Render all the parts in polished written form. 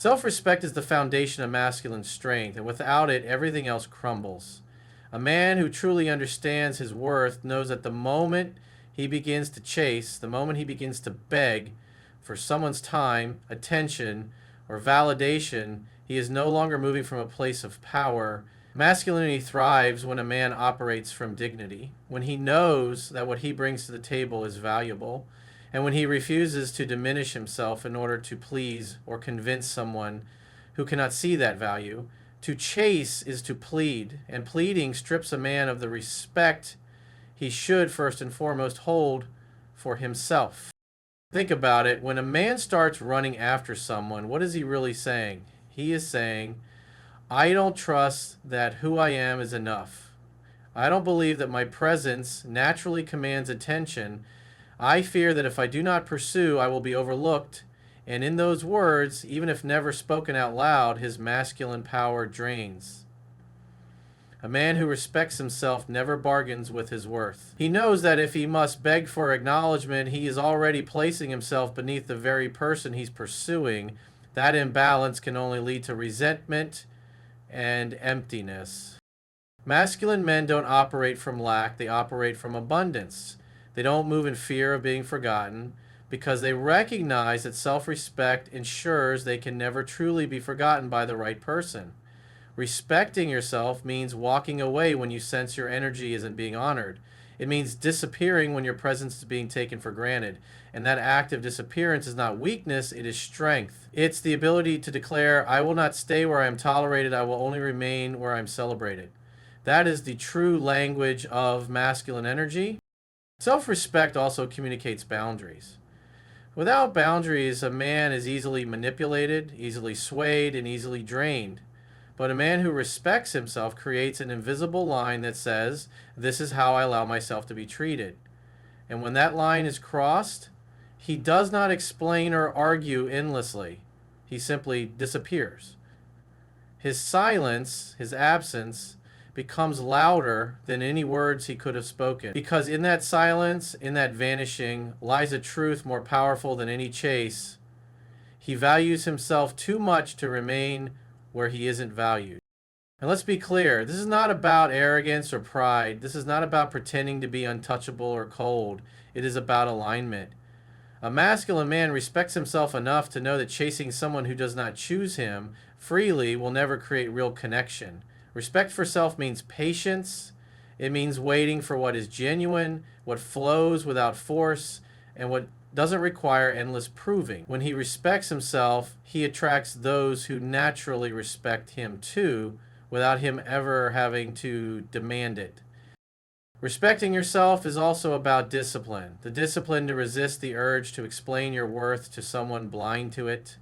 Self-respect is the foundation of masculine strength, and without it, everything else crumbles. A man who truly understands his worth knows that the moment he begins to chase, the moment he begins to beg for someone's time, attention, or validation, he is no longer moving from a place of power. Masculinity thrives when a man operates from dignity, when he knows that what he brings to the table is valuable, and when he refuses to diminish himself in order to please or convince someone who cannot see that value. To chase is to plead, and pleading strips a man of the respect he should first and foremost hold for himself. Think about it. When a man starts running after someone, what is he really saying? He is saying, I don't trust that who I am is enough. I don't believe that my presence naturally commands attention. I fear that if I do not pursue, I will be overlooked. And in those words, even if never spoken out loud, his masculine power drains. A man who respects himself never bargains with his worth. He knows that if he must beg for acknowledgement, he is already placing himself beneath the very person he's pursuing. That imbalance can only lead to resentment and emptiness. Masculine men don't operate from lack, they operate from abundance. They don't move in fear of being forgotten because they recognize that self-respect ensures they can never truly be forgotten by the right person. Respecting yourself means walking away when you sense your energy isn't being honored. It means disappearing when your presence is being taken for granted. And that act of disappearance is not weakness, it is strength. It's the ability to declare, I will not stay where I am tolerated, I will only remain where I'm celebrated. That is the true language of masculine energy. Self-respect also communicates boundaries. Without boundaries, a man is easily manipulated, easily swayed, and easily drained. But a man who respects himself creates an invisible line that says, this is how I allow myself to be treated. And when that line is crossed, he does not explain or argue endlessly. He simply disappears. His silence, his absence, becomes louder than any words he could have spoken. Because in that silence, in that vanishing, lies a truth more powerful than any chase. He values himself too much to remain where he isn't valued. And let's be clear, this is not about arrogance or pride. This is not about pretending to be untouchable or cold. It is about alignment. A masculine man respects himself enough to know that chasing someone who does not choose him freely will never create real connection. Respect for self means patience. It means waiting for what is genuine, what flows without force, and what doesn't require endless proving. When he respects himself, he attracts those who naturally respect him too, without him ever having to demand it. Respecting yourself is also about discipline. The discipline to resist the urge to explain your worth to someone blind to it.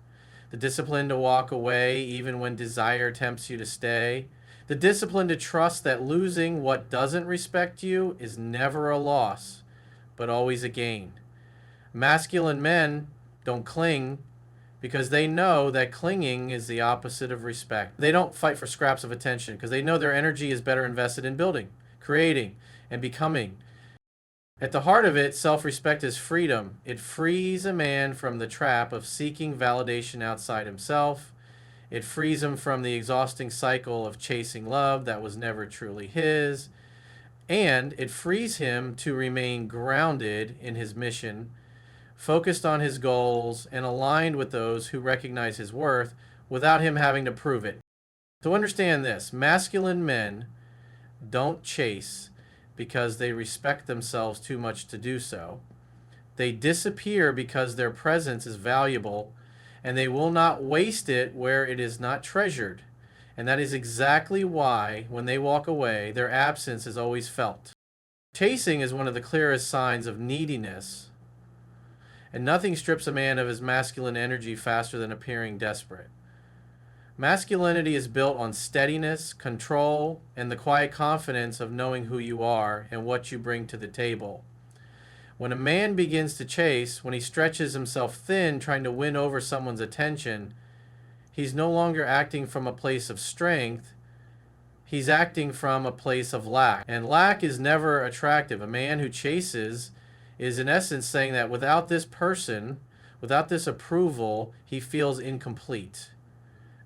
The discipline to walk away even when desire tempts you to stay. The discipline to trust that losing what doesn't respect you is never a loss, but always a gain. Masculine men don't cling because they know that clinging is the opposite of respect. They don't fight for scraps of attention because they know their energy is better invested in building, creating, and becoming. At the heart of it, self-respect is freedom. It frees a man from the trap of seeking validation outside himself. It frees him from the exhausting cycle of chasing love that was never truly his. And it frees him to remain grounded in his mission, focused on his goals, and aligned with those who recognize his worth without him having to prove it. To understand this, masculine men don't chase because they respect themselves too much to do so. They disappear because their presence is valuable, and they will not waste it where it is not treasured. And that is exactly why, when they walk away, their absence is always felt. Chasing is one of the clearest signs of neediness, and nothing strips a man of his masculine energy faster than appearing desperate. Masculinity is built on steadiness, control, and the quiet confidence of knowing who you are and what you bring to the table. When a man begins to chase, when he stretches himself thin trying to win over someone's attention, he's no longer acting from a place of strength. He's acting from a place of lack. And lack is never attractive. A man who chases is in essence saying that without this person, without this approval, he feels incomplete.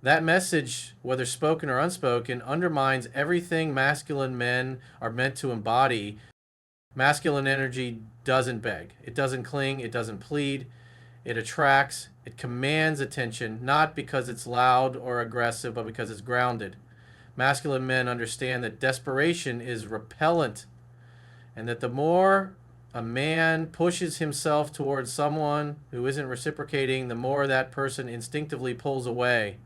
That message, whether spoken or unspoken, undermines everything masculine men are meant to embody. Masculine energy doesn't beg, it doesn't cling, it doesn't plead, it attracts, it commands attention, not because it's loud or aggressive, but because it's grounded. Masculine men understand that desperation is repellent, and that the more a man pushes himself towards someone who isn't reciprocating, the more that person instinctively pulls away.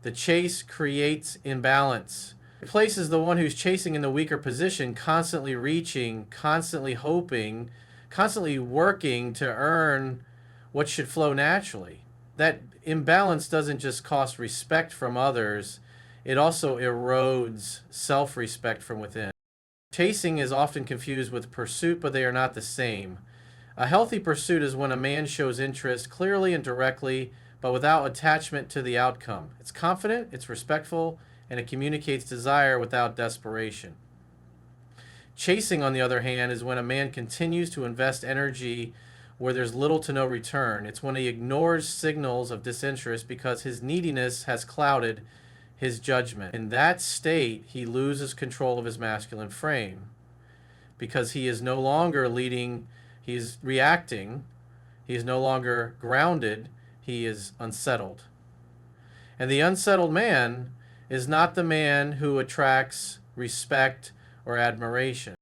The chase creates imbalance. It places the one who's chasing in the weaker position, constantly reaching, constantly hoping, constantly working to earn what should flow naturally. That imbalance doesn't just cost respect from others, it also erodes self respect from within. Chasing is often confused with pursuit, but they are not the same. A healthy pursuit is when a man shows interest clearly and directly, but without attachment to the outcome. It's confident, it's respectful, and it communicates desire without desperation. Chasing, on the other hand, is when a man continues to invest energy where there's little to no return. It's when he ignores signals of disinterest because his neediness has clouded his judgment. In that state, he loses control of his masculine frame because he is no longer leading, he's reacting, he is no longer grounded, he is unsettled. And the unsettled man is not the man who attracts respect or admiration.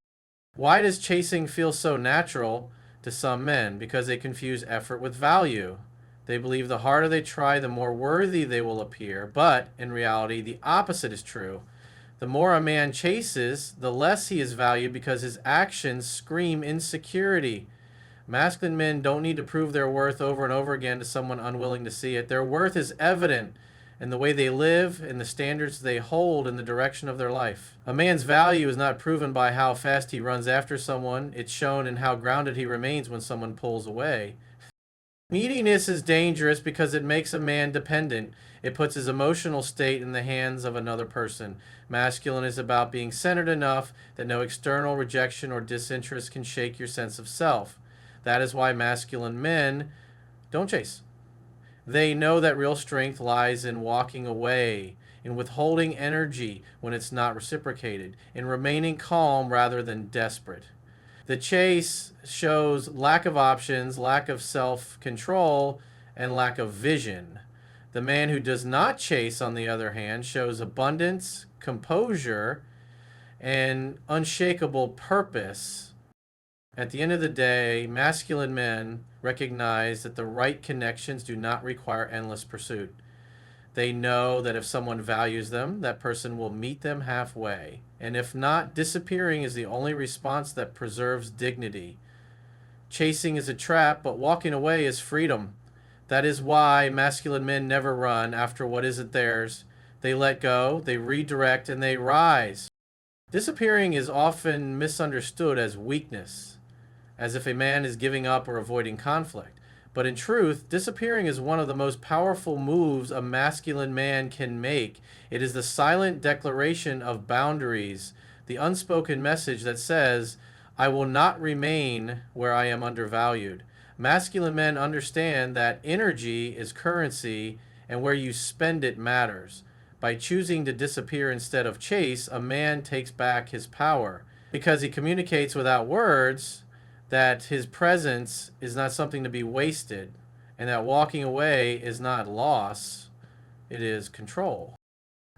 Why does chasing feel so natural to some men? Because they confuse effort with value. They believe the harder they try, the more worthy they will appear. But in reality, the opposite is true. The more a man chases, the less he is valued because his actions scream insecurity. Masculine men don't need to prove their worth over and over again to someone unwilling to see it. Their worth is evident in the way they live and the standards they hold in the direction of their life. A man's value is not proven by how fast he runs after someone. It's shown in how grounded he remains when someone pulls away. Neediness is dangerous because it makes a man dependent. It puts his emotional state in the hands of another person. Masculine is about being centered enough that no external rejection or disinterest can shake your sense of self. That is why masculine men don't chase. They know that real strength lies in walking away, in withholding energy when it's not reciprocated, in remaining calm rather than desperate. The chase shows lack of options, lack of self-control, and lack of vision. The man who does not chase, on the other hand, shows abundance, composure, and unshakable purpose. At the end of the day, masculine men recognize that the right connections do not require endless pursuit. They know that if someone values them, that person will meet them halfway. And if not, disappearing is the only response that preserves dignity. Chasing is a trap, but walking away is freedom. That is why masculine men never run after what isn't theirs. They let go, they redirect, and they rise. Disappearing is often misunderstood as weakness, as if a man is giving up or avoiding conflict. But in truth, disappearing is one of the most powerful moves a masculine man can make. It is the silent declaration of boundaries, the unspoken message that says, I will not remain where I am undervalued. Masculine men understand that energy is currency and where you spend it matters. By choosing to disappear instead of chase, a man takes back his power. Because he communicates without words, that his presence is not something to be wasted, and that walking away is not loss, it is control.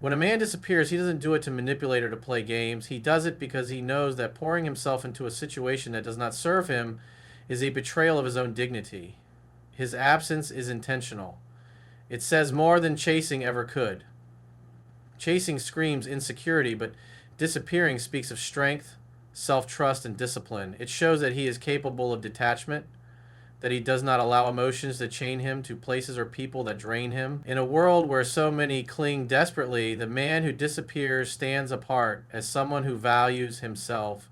When a man disappears, he doesn't do it to manipulate or to play games. He does it because he knows that pouring himself into a situation that does not serve him is a betrayal of his own dignity. His absence is intentional. It says more than chasing ever could. Chasing screams insecurity, but disappearing speaks of strength, self-trust, and discipline. It shows that he is capable of detachment, that he does not allow emotions to chain him to places or people that drain him. In a world where so many cling desperately, the man who disappears stands apart as someone who values himself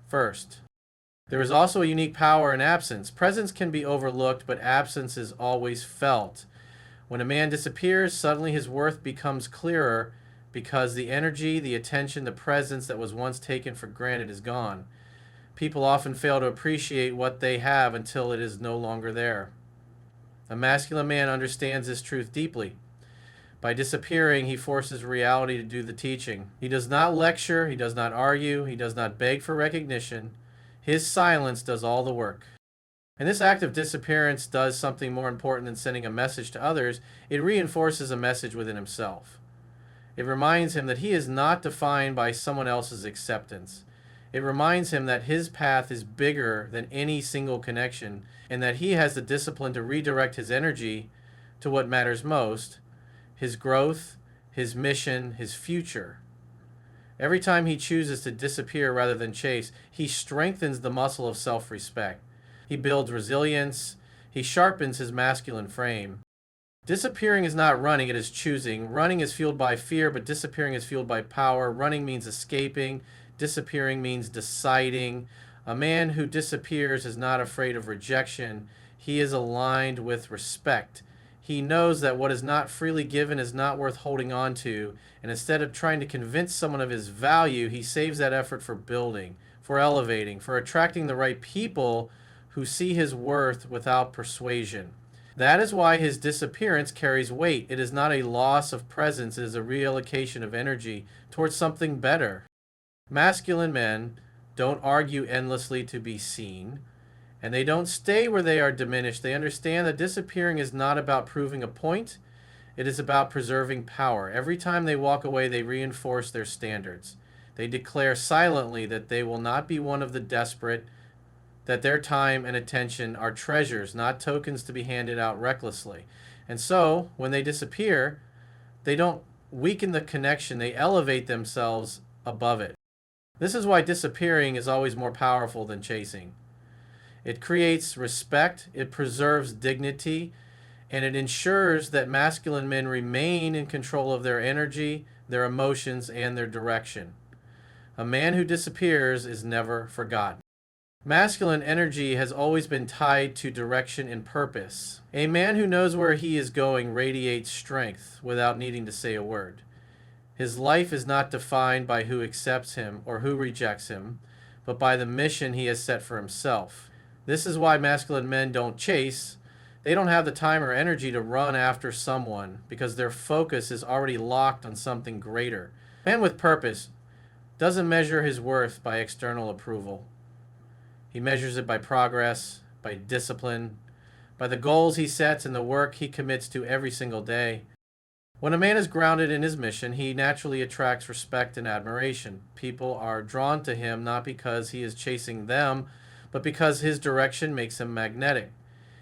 first. There is also a unique power in absence. Presence can be overlooked, but absence is always felt. When a man disappears, suddenly his worth becomes clearer because the energy, the attention, the presence that was once taken for granted is gone. People often fail to appreciate what they have until it is no longer there. A masculine man understands this truth deeply. By disappearing, he forces reality to do the teaching. He does not lecture, he does not argue, he does not beg for recognition. His silence does all the work. And this act of disappearance does something more important than sending a message to others. It reinforces a message within himself. It reminds him that he is not defined by someone else's acceptance. It reminds him that his path is bigger than any single connection, and that he has the discipline to redirect his energy to what matters most: his growth, his mission, his future. Every time he chooses to disappear rather than chase, he strengthens the muscle of self-respect. He builds resilience. He sharpens his masculine frame. Disappearing is not running, it is choosing. Running is fueled by fear, but disappearing is fueled by power. Running means escaping. Disappearing means deciding. A man who disappears is not afraid of rejection. He is aligned with respect. He knows that what is not freely given is not worth holding on to, and instead of trying to convince someone of his value, he saves that effort for building, for elevating, for attracting the right people who see his worth without persuasion. That is why his disappearance carries weight. It is not a loss of presence, it is a reallocation of energy towards something better. Masculine men don't argue endlessly to be seen, and they don't stay where they are diminished. They understand that disappearing is not about proving a point, it is about preserving power. Every time they walk away, they reinforce their standards. They declare silently that they will not be one of the desperate, that their time and attention are treasures, not tokens to be handed out recklessly. And so, when they disappear, they don't weaken the connection, they elevate themselves above it. This is why disappearing is always more powerful than chasing. It creates respect, it preserves dignity, and it ensures that masculine men remain in control of their energy, their emotions, and their direction. A man who disappears is never forgotten. Masculine energy has always been tied to direction and purpose. A man who knows where he is going radiates strength without needing to say a word. His life is not defined by who accepts him or who rejects him, but by the mission he has set for himself. This is why masculine men don't chase. They don't have the time or energy to run after someone because their focus is already locked on something greater. A man with purpose doesn't measure his worth by external approval. He measures it by progress, by discipline, by the goals he sets and the work he commits to every single day. When a man is grounded in his mission, he naturally attracts respect and admiration. People are drawn to him not because he is chasing them, but because his direction makes him magnetic.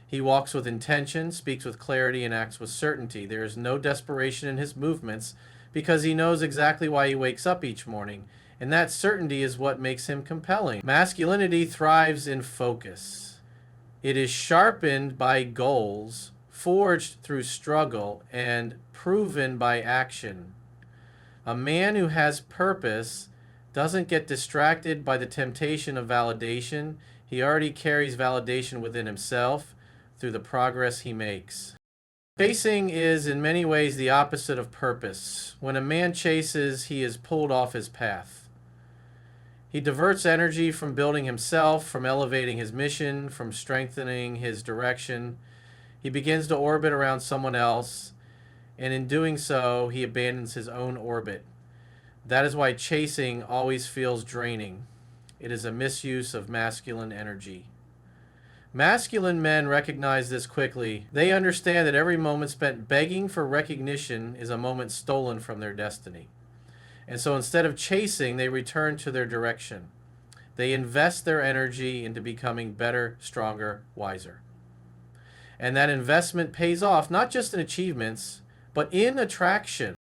He walks with intention, speaks with clarity, and acts with certainty. There is no desperation in his movements because he knows exactly why he wakes up each morning. And that certainty is what makes him compelling. Masculinity thrives in focus. It is sharpened by goals, forged through struggle, and proven by action. A man who has purpose doesn't get distracted by the temptation of validation. He already carries validation within himself through the progress he makes. Chasing is in many ways the opposite of purpose. When a man chases, he is pulled off his path. He diverts energy from building himself, from elevating his mission, from strengthening his direction. He begins to orbit around someone else, and in doing so, he abandons his own orbit. That is why chasing always feels draining. It is a misuse of masculine energy. Masculine men recognize this quickly. They understand that every moment spent begging for recognition is a moment stolen from their destiny. And so instead of chasing, they return to their direction. They invest their energy into becoming better, stronger, wiser. And that investment pays off not just in achievements, but in attraction.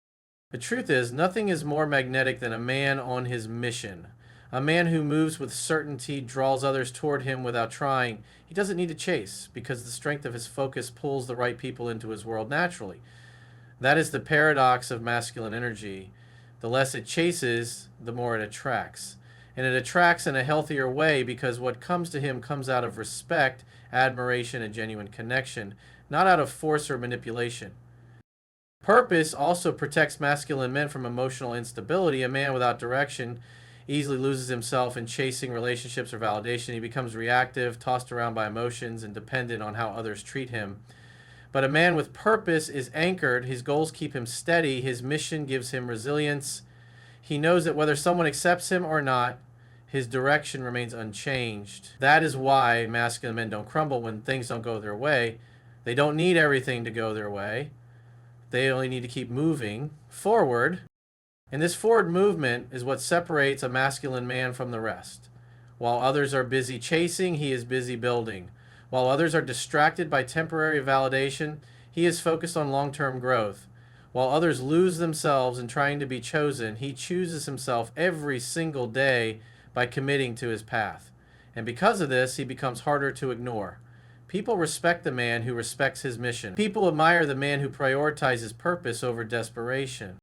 The truth is, nothing is more magnetic than a man on his mission. A man who moves with certainty draws others toward him without trying. He doesn't need to chase because the strength of his focus pulls the right people into his world naturally. That is the paradox of masculine energy. The less it chases, the more it attracts. And it attracts in a healthier way because what comes to him comes out of respect, admiration, and genuine connection, not out of force or manipulation. Purpose also protects masculine men from emotional instability. A man without direction easily loses himself in chasing relationships or validation. He becomes reactive, tossed around by emotions, and dependent on how others treat him. But a man with purpose is anchored. His goals keep him steady. His mission gives him resilience. He knows that whether someone accepts him or not, his direction remains unchanged. That is why masculine men don't crumble when things don't go their way. They don't need everything to go their way. They only need to keep moving forward. And this forward movement is what separates a masculine man from the rest. While others are busy chasing, he is busy building. While others are distracted by temporary validation, he is focused on long-term growth. While others lose themselves in trying to be chosen, he chooses himself every single day by committing to his path. And because of this, he becomes harder to ignore. People respect the man who respects his mission. People admire the man who prioritizes purpose over desperation.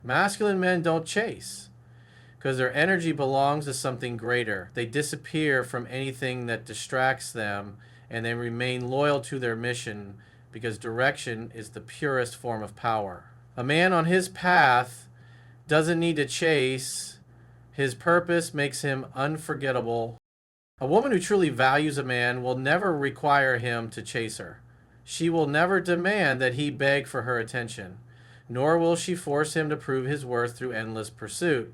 Masculine men don't chase because their energy belongs to something greater. They disappear from anything that distracts them, and they remain loyal to their mission because direction is the purest form of power. A man on his path doesn't need to chase. His purpose makes him unforgettable. A woman who truly values a man will never require him to chase her. She will never demand that he beg for her attention, nor will she force him to prove his worth through endless pursuit.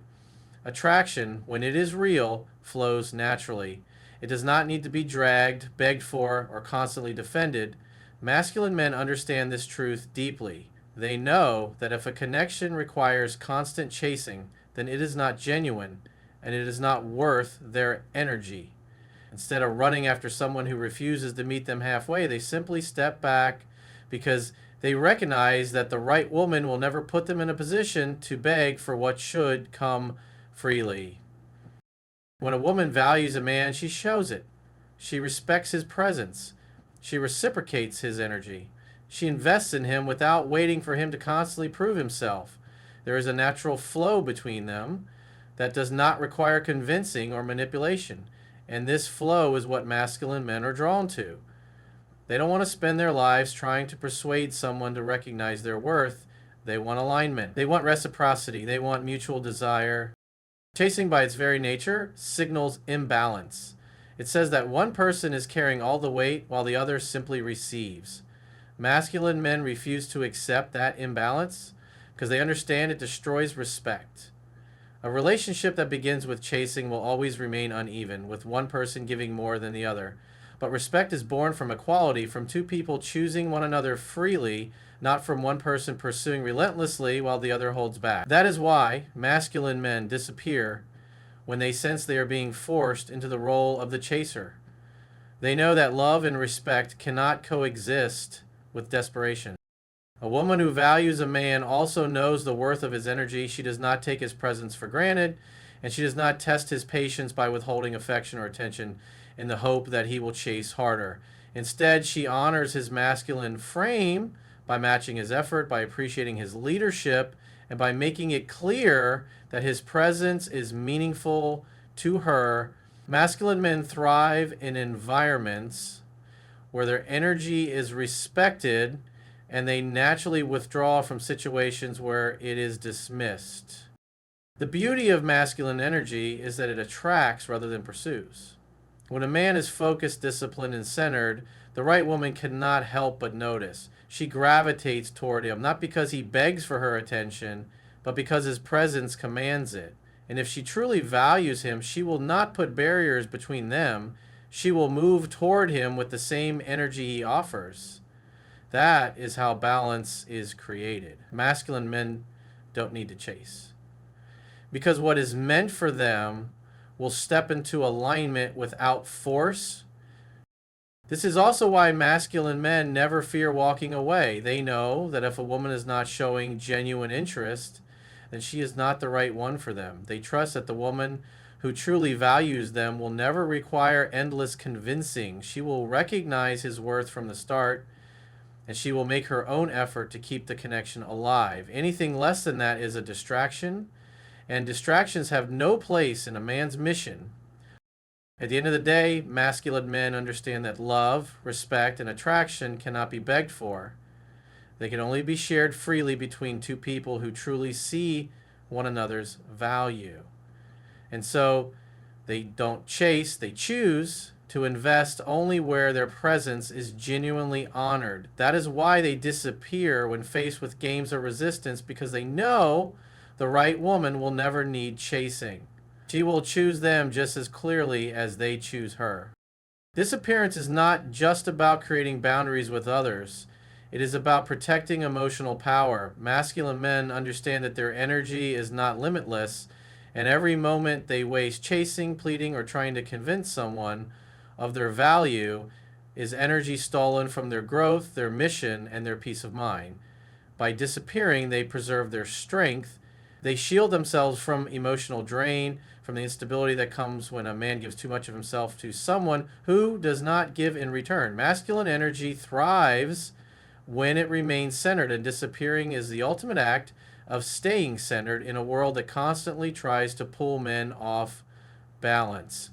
Attraction, when it is real, flows naturally. It does not need to be dragged, begged for, or constantly defended. Masculine men understand this truth deeply. They know that if a connection requires constant chasing, then it is not genuine, and it is not worth their energy. Instead of running after someone who refuses to meet them halfway, they simply step back because they recognize that the right woman will never put them in a position to beg for what should come freely. When a woman values a man, she shows it. She respects his presence. She reciprocates his energy. She invests in him without waiting for him to constantly prove himself. There is a natural flow between them that does not require convincing or manipulation. And this flow is what masculine men are drawn to. They don't want to spend their lives trying to persuade someone to recognize their worth. They want alignment. They want reciprocity. They want mutual desire. Chasing by its very nature signals imbalance. It says that one person is carrying all the weight while the other simply receives. Masculine men refuse to accept that imbalance because they understand it destroys respect. A relationship that begins with chasing will always remain uneven, with one person giving more than the other. But respect is born from equality, from two people choosing one another freely, not from one person pursuing relentlessly while the other holds back. That is why masculine men disappear when they sense they are being forced into the role of the chaser. They know that love and respect cannot coexist with desperation. A woman who values a man also knows the worth of his energy. She does not take his presence for granted, and she does not test his patience by withholding affection or attention in the hope that he will chase harder. Instead, she honors his masculine frame by matching his effort, by appreciating his leadership, and by making it clear that his presence is meaningful to her. Masculine men thrive in environments where their energy is respected, and they naturally withdraw from situations where it is dismissed. The beauty of masculine energy is that it attracts rather than pursues. When a man is focused, disciplined, and centered, the right woman cannot help but notice. She gravitates toward him, not because he begs for her attention, but because his presence commands it. And if she truly values him, she will not put barriers between them. She will move toward him with the same energy he offers. That is how balance is created. Masculine men don't need to chase, because what is meant for them will step into alignment without force. This is also why masculine men never fear walking away. They know that if a woman is not showing genuine interest, then she is not the right one for them. They trust that the woman who truly values them will never require endless convincing. She will recognize his worth from the start, and she will make her own effort to keep the connection alive. Anything less than that is a distraction, and distractions have no place in a man's mission. At the end of the day, masculine men understand that love, respect, and attraction cannot be begged for. They can only be shared freely between two people who truly see one another's value. And so they don't chase, they choose, to invest only where their presence is genuinely honored. That is why they disappear when faced with games of resistance, because they know the right woman will never need chasing. She will choose them just as clearly as they choose her. Disappearance is not just about creating boundaries with others. It is about protecting emotional power. Masculine men understand that their energy is not limitless, and every moment they waste chasing, pleading, or trying to convince someone of their value is energy stolen from their growth, their mission, and their peace of mind. By disappearing, they preserve their strength. They shield themselves from emotional drain, from the instability that comes when a man gives too much of himself to someone who does not give in return. Masculine energy thrives when it remains centered, and disappearing is the ultimate act of staying centered in a world that constantly tries to pull men off balance.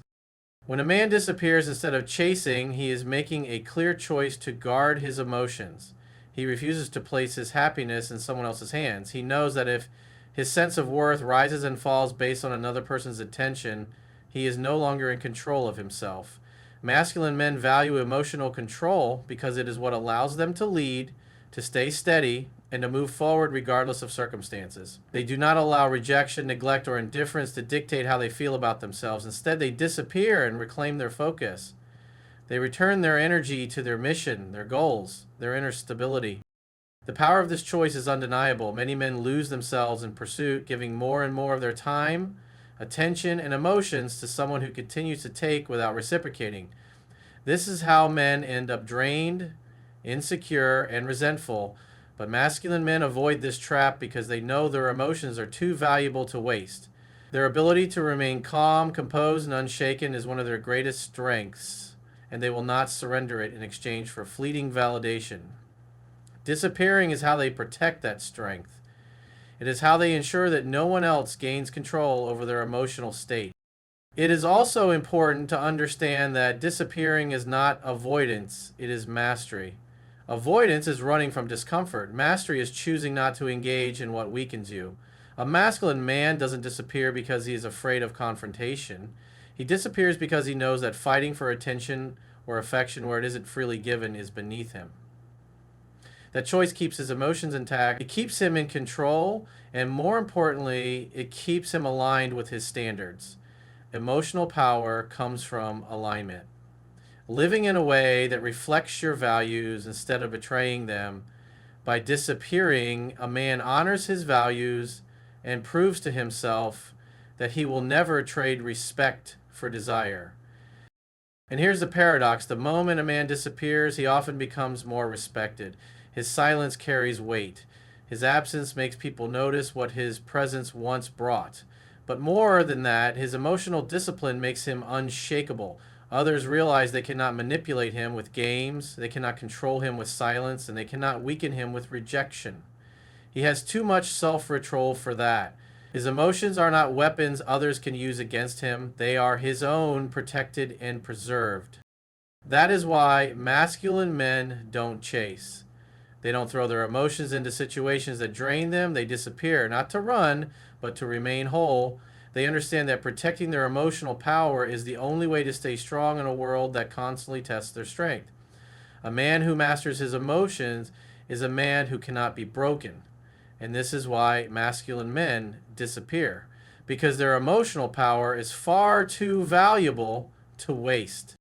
When a man disappears, instead of chasing, he is making a clear choice to guard his emotions. He refuses to place his happiness in someone else's hands. He knows that if his sense of worth rises and falls based on another person's attention, he is no longer in control of himself. Masculine men value emotional control because it is what allows them to lead, to stay steady, and to move forward regardless of circumstances. They do not allow rejection, neglect, or indifference to dictate how they feel about themselves. Instead, they disappear and reclaim their focus. They return their energy to their mission, their goals, their inner stability. The power of this choice is undeniable. Many men lose themselves in pursuit, giving more and more of their time, attention, and emotions to someone who continues to take without reciprocating. This is how men end up drained, insecure, and resentful. But masculine men avoid this trap because they know their emotions are too valuable to waste. Their ability to remain calm, composed, and unshaken is one of their greatest strengths, and they will not surrender it in exchange for fleeting validation. Disappearing is how they protect that strength. It is how they ensure that no one else gains control over their emotional state. It is also important to understand that disappearing is not avoidance, it is mastery. Avoidance is running from discomfort. Mastery is choosing not to engage in what weakens you. A masculine man doesn't disappear because he is afraid of confrontation. He disappears because he knows that fighting for attention or affection where it isn't freely given is beneath him. That choice keeps his emotions intact. It keeps him in control, and more importantly, it keeps him aligned with his standards. Emotional power comes from alignment. Living in a way that reflects your values instead of betraying them. By disappearing, a man honors his values and proves to himself that he will never trade respect for desire. And here's the paradox. The moment a man disappears, he often becomes more respected. His silence carries weight. His absence makes people notice what his presence once brought. But more than that, his emotional discipline makes him unshakable. Others realize they cannot manipulate him with games, they cannot control him with silence, and they cannot weaken him with rejection. He has too much self-control for that. His emotions are not weapons others can use against him. They are his own, protected and preserved. That is why masculine men don't chase. They don't throw their emotions into situations that drain them. They disappear, not to run, but to remain whole. They understand that protecting their emotional power is the only way to stay strong in a world that constantly tests their strength. A man who masters his emotions is a man who cannot be broken. And this is why masculine men disappear, because their emotional power is far too valuable to waste.